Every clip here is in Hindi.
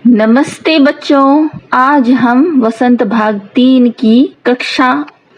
नमस्ते बच्चों, आज हम वसंत भाग 3 की कक्षा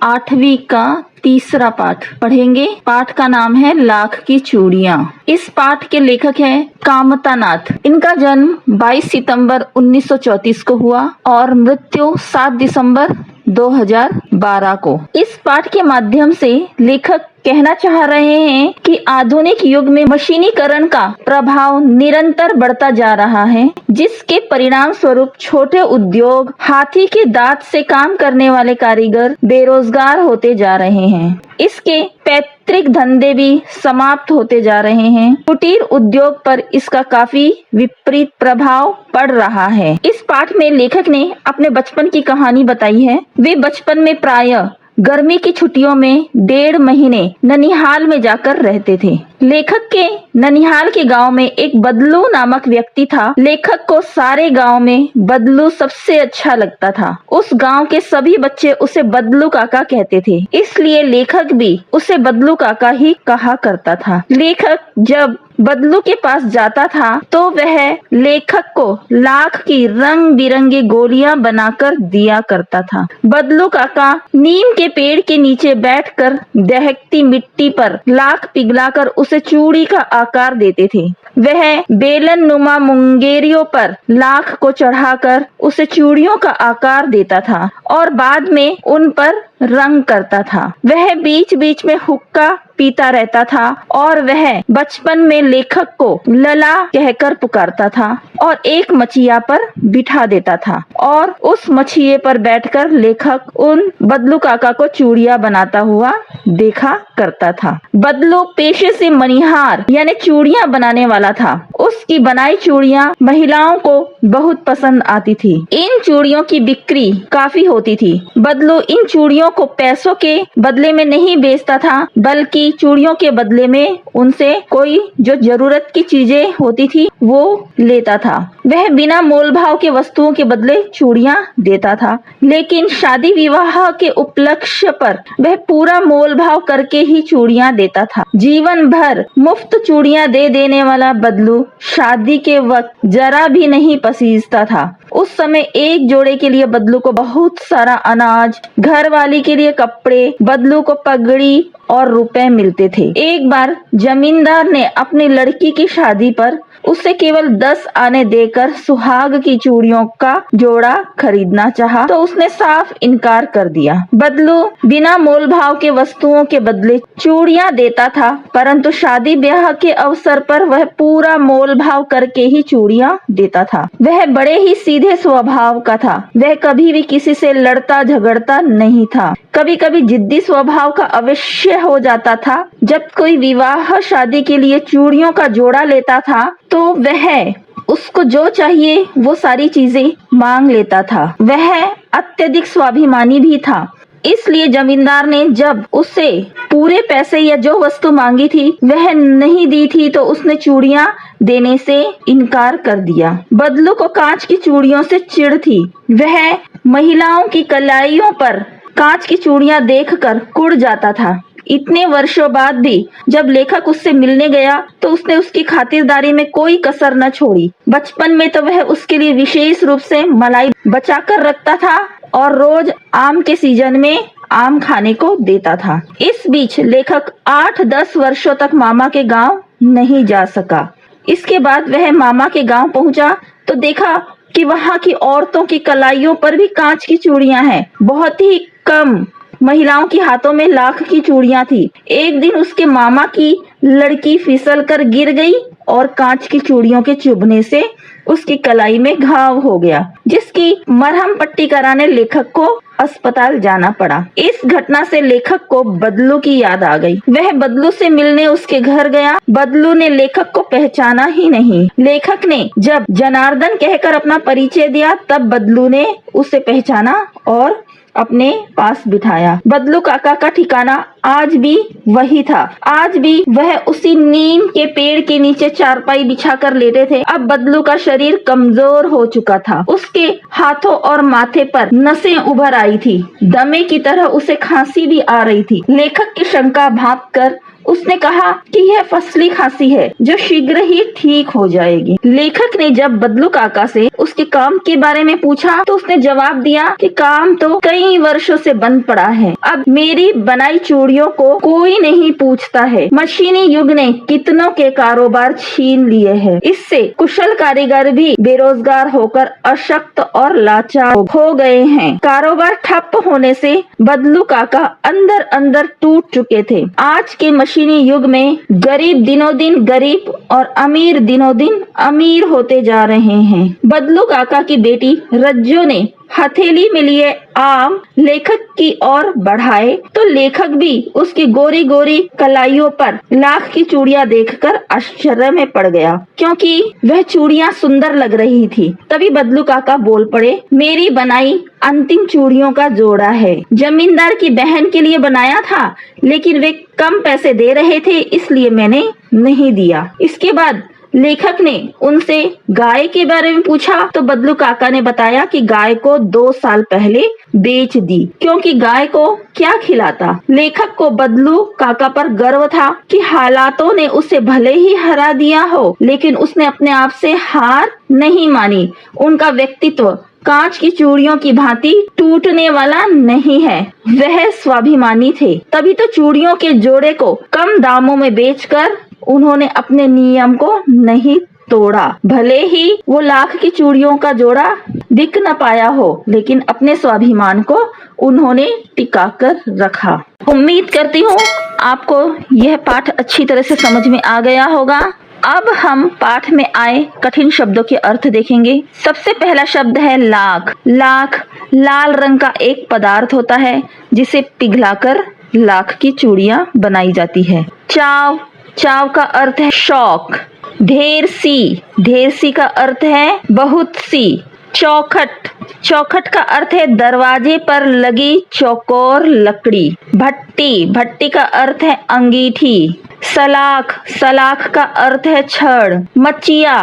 8वीं का तीसरा पाठ पढ़ेंगे। पाठ का नाम है लाख की चूड़ियाँ। इस पाठ के लेखक हैं कामता नाथ। इनका जन्म 22 सितंबर 1934 को हुआ और मृत्यु 7 दिसंबर 2012 को। इस पाठ के माध्यम से लेखक कहना चाह रहे हैं कि आधुनिक युग में मशीनीकरण का प्रभाव निरंतर बढ़ता जा रहा है, जिसके परिणाम स्वरूप छोटे उद्योग, हाथी के दांत से काम करने वाले कारीगर बेरोजगार होते जा रहे हैं। इसके पैतृक धंधे भी समाप्त होते जा रहे हैं। कुटीर उद्योग पर इसका काफी विपरीत प्रभाव पड़ रहा है। इस पाठ में लेखक ने अपने बचपन की कहानी बताई है। वे बचपन में प्रायः गर्मी की छुट्टियों में 1.5 महीने ननिहाल में जाकर रहते थे। लेखक के ननिहाल के गांव में एक बदलू नामक व्यक्ति था। लेखक को सारे गांव में बदलू सबसे अच्छा लगता था। उस गांव के सभी बच्चे उसे बदलू काका कहते थे, इसलिए लेखक भी उसे बदलू काका ही कहा करता था। लेखक जब बदलू के पास जाता था तो वह लेखक को लाख की रंग बिरंगी गोलियां बनाकर दिया करता था। बदलू काका नीम के पेड़ के नीचे बैठकर दहकती मिट्टी पर लाख पिघलाकर उसे चूड़ी का आकार देते थे। वह बेलन नुमा मुंगेरियों पर लाख को चढ़ाकर उसे चूड़ियों का आकार देता था और बाद में उन पर रंग करता था। वह बीच बीच में हुक्का पीता रहता था और वह बचपन में लेखक को लला कहकर पुकारता था और एक मचिया पर बिठा देता था और उस मचिए पर बैठकर लेखक उन बदलू काका को चूड़ियां बनाता हुआ देखा करता था। बदलू पेशे से मनिहार यानी चूड़ियां बनाने वाला था। उसकी बनाई चूड़ियां महिलाओं को बहुत पसंद आती थी। इन चूड़ियों की बिक्री काफी होती थी। बदलू इन चूड़ियों को पैसों के बदले में नहीं बेचता था, बल्कि चूड़ियों के बदले में उनसे कोई जो जरूरत की चीजें होती थी वो लेता था। वह बिना मोल भाव के वस्तुओं के बदले चूड़ियां देता था, लेकिन शादी विवाह के उपलक्ष्य पर वह पूरा मोल भाव करके ही चूड़ियां देता था। जीवन भर मुफ्त चूड़ियां दे देने वाला बदलू शादी के वक्त जरा भी नहीं पसीजता था। उस समय एक जोड़े के लिए बदलू को बहुत सारा अनाज, घर वाली के लिए कपड़े, बदलू को पगड़ी और रुपए मिलते थे। एक बार जमींदार ने अपनी लड़की की शादी पर उसे केवल 10 आने देकर सुहाग की चूड़ियों का जोड़ा खरीदना चाहा तो उसने साफ इनकार कर दिया। बदलू बिना मोल भाव के वस्तुओं के बदले चूड़ियां देता था, परंतु शादी ब्याह के अवसर पर वह पूरा मोल भाव करके ही चूड़ियां देता था। वह बड़े ही सीधे स्वभाव का था। वह कभी भी किसी से लड़ता झगड़ता नहीं था। कभी कभी जिद्दी स्वभाव का अवश्य हो जाता था। जब कोई विवाह शादी के लिए चूड़ियों का जोड़ा लेता था तो वह उसको जो चाहिए वो सारी चीजें मांग लेता था। वह अत्यधिक स्वाभिमानी भी था, इसलिए जमींदार ने जब उससे पूरे पैसे या जो वस्तु मांगी थी वह नहीं दी थी तो उसने चूड़ियां देने से इनकार कर दिया। बदलू को कांच की चूड़ियों से चिढ़ थी। वह महिलाओं की कलाइयों पर कांच की चूड़ियां देखकर कुढ़ जाता था। इतने वर्षों बाद भी जब लेखक उससे मिलने गया तो उसने उसकी खातिरदारी में कोई कसर न छोड़ी। बचपन में तो वह उसके लिए विशेष रूप से मलाई बचाकर रखता था और रोज आम के सीजन में आम खाने को देता था। इस बीच लेखक 8-10 वर्षों तक मामा के गांव नहीं जा सका। इसके बाद वह मामा के गांव पहुंचा तो देखा कि वहां की औरतों की कलाइयों पर भी कांच की चूड़ियां हैं। बहुत ही कम महिलाओं के हाथों में लाख की चूड़ियां थी। एक दिन उसके मामा की लड़की फिसल कर गिर गई और कांच की चूड़ियों के चुभने से उसकी कलाई में घाव हो गया, जिसकी मरहम पट्टी कराने लेखक को अस्पताल जाना पड़ा। इस घटना से लेखक को बदलू की याद आ गई। वह बदलू से मिलने उसके घर गया। बदलू ने लेखक को पहचाना ही नहीं। लेखक ने जब जनार्दन कहकर अपना परिचय दिया तब बदलू ने उसे पहचाना और अपने पास बिठाया। बदलू काका का ठिकाना आज भी वही था। आज भी वह उसी नीम के पेड़ के नीचे चारपाई बिछाकर लेटे थे। अब बदलू का शरीर कमजोर हो चुका था। उसके हाथों और माथे पर नसें उभर आई थी। दमे की तरह उसे खांसी भी आ रही थी। लेखक की शंका भांप कर उसने कहा कि यह फसली खांसी है जो शीघ्र ही ठीक हो जाएगी। लेखक ने जब बदलू काका से उसके काम के बारे में पूछा तो उसने जवाब दिया कि काम तो कई वर्षों से बंद पड़ा है। अब मेरी बनाई चूड़ियों को कोई नहीं पूछता है। मशीनी युग ने कितनों के कारोबार छीन लिए हैं। इससे कुशल कारीगर भी बेरोजगार होकर अशक्त और लाचार हो गए हैं। कारोबार ठप होने से बदलू काका अंदर अंदर टूट चुके थे। आज के मशीनी युग में गरीब दिनों दिन गरीब और अमीर दिनों दिन अमीर होते जा रहे हैं। बदलू काका की बेटी रज्जो ने हथेली में लिए आम लेखक की ओर बढ़ाए तो लेखक भी उसकी गोरी गोरी कलाइयों पर लाख की चूड़ियां देखकर आश्चर्य में पड़ गया, क्योंकि वह चूड़ियां सुंदर लग रही थी। तभी बदलू काका बोल पड़े, मेरी बनाई अंतिम चूड़ियों का जोड़ा है। जमींदार की बहन के लिए बनाया था, लेकिन वे कम पैसे दे रहे थे, इसलिए मैंने नहीं दिया। इसके बाद लेखक ने उनसे गाय के बारे में पूछा तो बदलू काका ने बताया कि गाय को 2 साल पहले बेच दी, क्योंकि गाय को क्या खिलाता। लेखक को बदलू काका पर गर्व था कि हालातों ने उसे भले ही हरा दिया हो, लेकिन उसने अपने आप से हार नहीं मानी। उनका व्यक्तित्व कांच की चूड़ियों की भांति टूटने वाला नहीं है। वह स्वाभिमानी थे, तभी तो चूड़ियों के जोड़े को कम दामों में बेचकर उन्होंने अपने नियम को नहीं तोड़ा। भले ही वो लाख की चूड़ियों का जोड़ा बिक न पाया हो, लेकिन अपने स्वाभिमान को उन्होंने टिका कर रखा। उम्मीद करती हूँ आपको यह पाठ अच्छी तरह से समझ में आ गया होगा। अब हम पाठ में आए कठिन शब्दों के अर्थ देखेंगे। सबसे पहला शब्द है लाख। लाख लाल रंग का एक पदार्थ होता है जिसे पिघलाकर लाख की चूड़ियां बनाई जाती है। चाव, चाव का अर्थ है शौक। ढेर सी का अर्थ है बहुत सी। चौखट, चौखट का अर्थ है दरवाजे पर लगी चौकोर लकड़ी। भट्टी, भट्टी का अर्थ है अंगीठी। सलाख, सलाख का अर्थ है छड़। मचिया,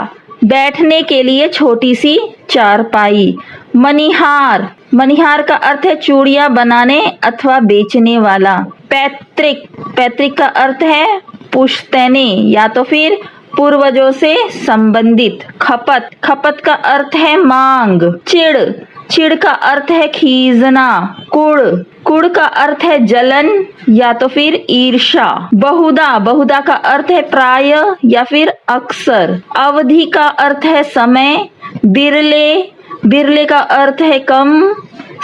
बैठने के लिए छोटी सी चारपाई। मनिहार, मनिहार का अर्थ है चूड़ियां बनाने अथवा बेचने वाला। पैतृक, पैतृक का अर्थ है पुश्तैनी या तो फिर पूर्वजों से संबंधित। खपत, खपत का अर्थ है मांग। चिड़, चिड़ का अर्थ है खींचना। कुड़, कुड़ का अर्थ है जलन या तो फिर ईर्ष्या। बहुधा, बहुधा का अर्थ है प्राय या फिर अक्सर। अवधि का अर्थ है समय। बिरले, बिरले का अर्थ है कम।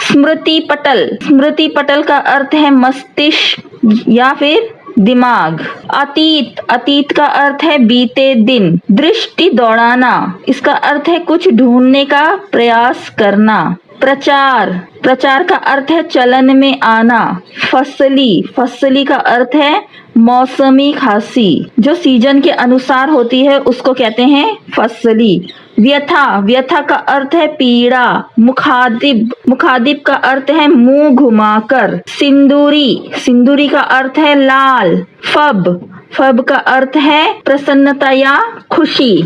स्मृति पटल, स्मृति पटल का अर्थ है मस्तिष्क या फिर दिमाग। अतीत, अतीत का अर्थ है बीते दिन। दृष्टि दौड़ाना, इसका अर्थ है कुछ ढूंढने का प्रयास करना। प्रचार, प्रचार का अर्थ है चलन में आना। फसली, फसली का अर्थ है मौसमी खांसी, जो सीजन के अनुसार होती है उसको कहते हैं फसली। व्यथा, व्यथा का अर्थ है पीड़ा। मुखादिब, मुखादिब का अर्थ है मुंह घुमाकर। सिंदूरी, सिंदूरी का अर्थ है लाल। फब, फब का अर्थ है प्रसन्नता या खुशी।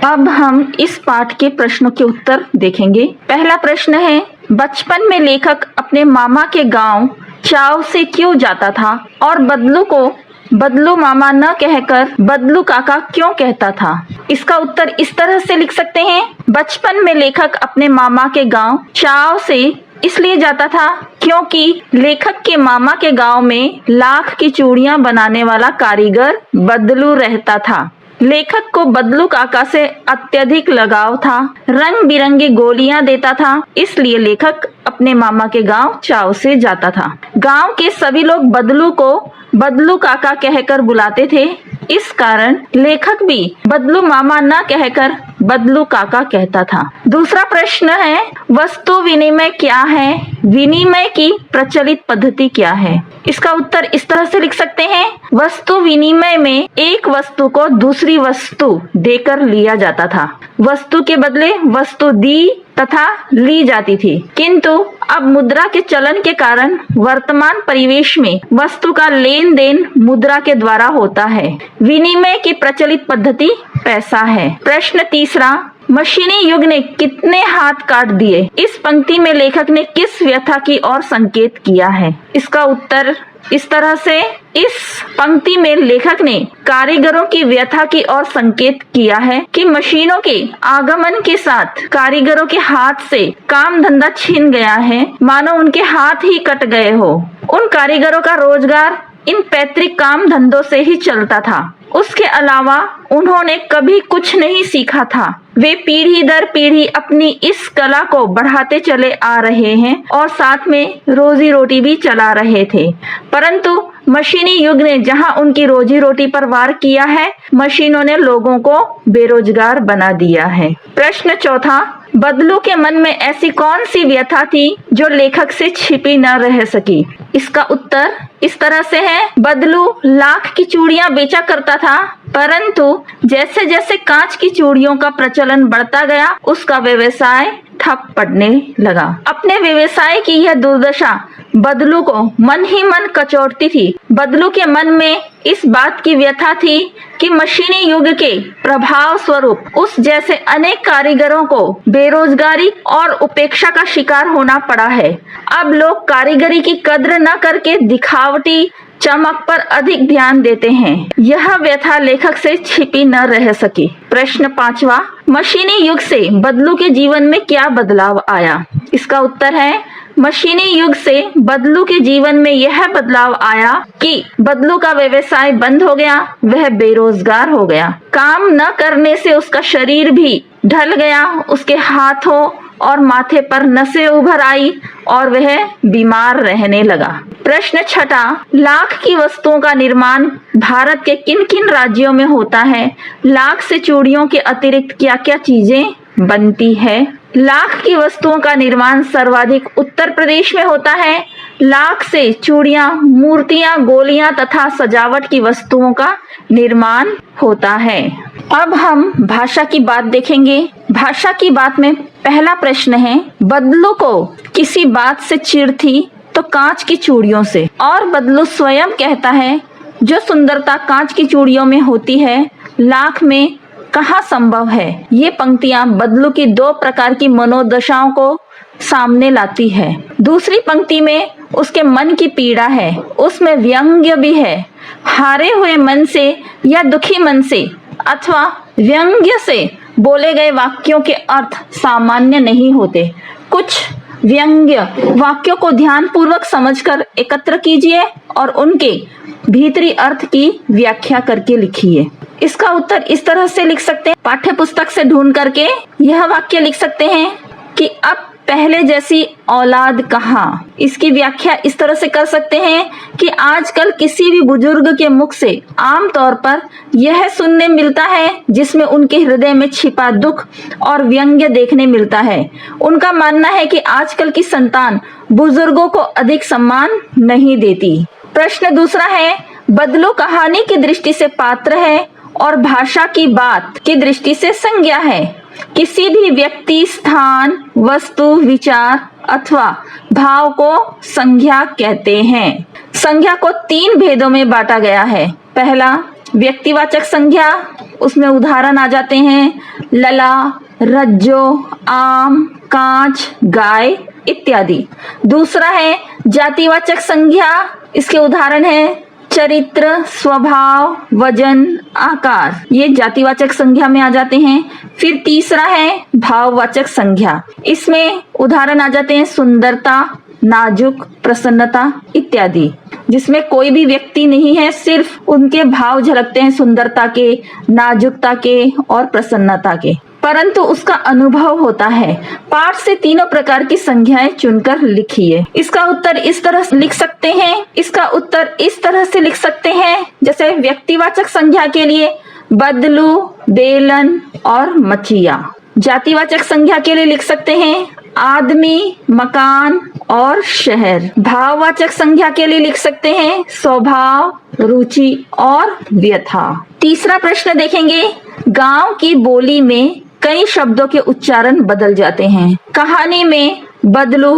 अब हम इस पाठ के प्रश्नों के उत्तर देखेंगे। पहला प्रश्न है, बचपन में लेखक अपने मामा के गांव चाव से क्यों जाता था और बदलू को बदलू मामा न कहकर बदलू काका क्यों कहता था? इसका उत्तर इस तरह से लिख सकते हैं, बचपन में लेखक अपने मामा के गांव चाव से इसलिए जाता था क्योंकि लेखक के मामा के गांव में लाख की चूड़ियां बनाने वाला कारीगर बदलू रहता था। लेखक को बदलू काका से अत्यधिक लगाव था। रंग बिरंगी गोलियां देता था, इसलिए लेखक अपने मामा के गांव चाव से जाता था। गांव के सभी लोग बदलू को बदलू काका कहकर बुलाते थे, इस कारण लेखक भी बदलू मामा न कहकर बदलू काका कहता था। दूसरा प्रश्न है, वस्तु विनिमय क्या है? विनिमय की प्रचलित पद्धति क्या है? इसका उत्तर इस तरह से लिख सकते हैं, वस्तु विनिमय में एक वस्तु को दूसरी वस्तु देकर लिया जाता था। वस्तु के बदले वस्तु दी तथा ली जाती थी, किंतु अब मुद्रा के चलन के कारण वर्तमान परिवेश में वस्तु का लेन देन मुद्रा के द्वारा होता है। विनिमय की प्रचलित पद्धति पैसा है। प्रश्न तीसरा, मशीनी युग ने कितने हाथ काट दिए। इस पंक्ति में लेखक ने किस व्यथा की ओर संकेत किया है? इसका उत्तर इस तरह से, इस पंक्ति में लेखक ने कारीगरों की व्यथा की ओर संकेत किया है कि मशीनों के आगमन के साथ कारीगरों के हाथ से काम धंधा छिन गया है, मानो उनके हाथ ही कट गए हो। उन कारीगरों का रोजगार इन पैतृक काम धंधों से ही चलता था। उसके अलावा उन्होंने कभी कुछ नहीं सीखा था। वे पीढ़ी दर पीढ़ी अपनी इस कला को बढ़ाते चले आ रहे हैं और साथ में रोजी रोटी भी चला रहे थे। परंतु मशीनी युग ने जहां उनकी रोजी रोटी पर वार किया है, मशीनों ने लोगों को बेरोजगार बना दिया है। प्रश्न चौथा, बदलू के मन में ऐसी कौन सी व्यथा थी जो लेखक से छिपी न रह सकी? इसका उत्तर इस तरह से है, बदलू लाख की चूड़ियां बेचा करता था, परंतु जैसे जैसे कांच की चूड़ियों का प्रचलन बढ़ता गया, उसका व्यवसाय ठप पड़ने लगा। अपने व्यवसाय की यह दुर्दशा बदलू को मन ही मन कचोटती थी। बदलू के मन में इस बात की व्यथा थी कि मशीनी युग के प्रभाव स्वरूप उस जैसे अनेक कारीगरों को बेरोजगारी और उपेक्षा का शिकार होना पड़ा है। अब लोग कारीगरी की कद्र न करके दिखावटी चमक पर अधिक ध्यान देते हैं। यह व्यथा लेखक से छिपी न रह सकी। प्रश्न पांचवा, मशीनी युग से बदलू के जीवन में क्या बदलाव आया? इसका उत्तर है, मशीनी युग से बदलू के जीवन में यह बदलाव आया कि बदलू का व्यवसाय बंद हो गया, वह बेरोजगार हो गया। काम न करने से उसका शरीर भी ढल गया, उसके हाथों और माथे पर नसें उभर आई और वह बीमार रहने लगा। प्रश्न छठा, लाख की वस्तुओं का निर्माण भारत के किन किन राज्यों में होता है? लाख से चूड़ियों के अतिरिक्त क्या क्या चीजें बनती है? लाख की वस्तुओं का निर्माण सर्वाधिक उत्तर प्रदेश में होता है। लाख से चूड़ियां, मूर्तियां, गोलियां तथा सजावट की वस्तुओं का निर्माण होता है। अब हम भाषा की बात देखेंगे। भाषा की बात में पहला प्रश्न है, बदलू को किसी बात से चिढ़ थी तो कांच की चूड़ियों से, और बदलू स्वयं कहता है जो सुंदरता कांच की चूड़ियों में होती है, लाख में कहाँ संभव है। ये पंक्तियां बदलू की दो प्रकार की मनोदशाओं को सामने लाती है। दूसरी पंक्ति में उसके मन की पीड़ा है, उसमें व्यंग्य भी है। हारे हुए मन से या दुखी मन से अथवा व्यंग्य से बोले गए वाक्यों के अर्थ सामान्य नहीं होते। कुछ व्यंग्य वाक्यों को ध्यान पूर्वक समझकर एकत्र कीजिए और उनके भीतरी अर्थ की व्याख्या करके लिखिए। इसका उत्तर इस तरह से लिख सकते हैं, पाठ्य पुस्तक से ढूंढ करके यह वाक्य लिख सकते हैं कि अब पहले जैसी औलाद कहाँ। इसकी व्याख्या इस तरह से कर सकते हैं कि आजकल किसी भी बुजुर्ग के मुख से आम तौर पर यह सुनने मिलता है जिसमें उनके हृदय में छिपा दुख और व्यंग्य देखने मिलता है। उनका मानना है कि आजकल की संतान बुजुर्गों को अधिक सम्मान नहीं देती। प्रश्न दूसरा है, बदलू कहानी की दृष्टि से पात्र है और भाषा की बात की दृष्टि से संज्ञा है। किसी भी व्यक्ति, स्थान, वस्तु, विचार अथवा भाव को संज्ञा कहते हैं। संज्ञा को तीन भेदों में बांटा गया है। पहला व्यक्तिवाचक संज्ञा, उसमें उदाहरण आ जाते हैं लला, रज्जो, आम, कांच, गाय इत्यादि। दूसरा है जातिवाचक संज्ञा, इसके उदाहरण है चरित्र, स्वभाव, वजन, आकार, ये जातिवाचक संज्ञा में आ जाते हैं। फिर तीसरा है भाववाचक संज्ञा, इसमें उदाहरण आ जाते हैं सुंदरता, नाजुक, प्रसन्नता इत्यादि, जिसमें कोई भी व्यक्ति नहीं है, सिर्फ उनके भाव झलकते हैं सुंदरता के, नाजुकता के और प्रसन्नता के, परंतु उसका अनुभव होता है। पाठ से तीनों प्रकार की संज्ञाएं चुनकर लिखिए। इसका उत्तर इस तरह से लिख सकते हैं, इसका उत्तर इस तरह से लिख सकते हैं, जैसे व्यक्तिवाचक संज्ञा के लिए बदलू, बेलन और मचिया। जातिवाचक संज्ञा के लिए लिख सकते हैं आदमी, मकान और शहर। भाववाचक संज्ञा के लिए लिख सकते हैं स्वभाव, रुचि और व्यथा। तीसरा प्रश्न देखेंगे, गांव की बोली में कई शब्दों के उच्चारण बदल जाते हैं। कहानी में बदलू,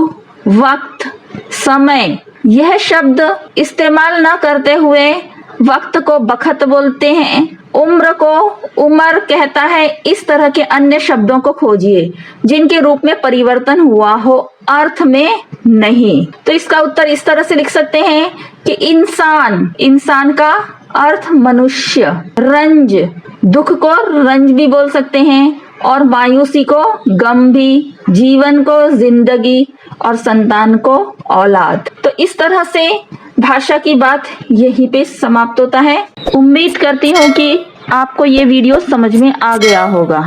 वक्त, समय यह शब्द इस्तेमाल न करते हुए वक्त को बखत बोलते हैं, उम्र को उमर कहता है। इस तरह के अन्य शब्दों को खोजिए जिनके रूप में परिवर्तन हुआ हो, अर्थ में नहीं। तो इसका उत्तर इस तरह से लिख सकते हैं कि इंसान, इंसान का अर्थ मनुष्य, रंज, दुख को रंज भी बोल सकते हैं, और मायूसी को गम भी, जीवन को जिंदगी, और संतान को औलाद। तो इस तरह से भाषा की बात यहीं पे समाप्त होता है। उम्मीद करती हूँ कि आपको ये वीडियो समझ में आ गया होगा।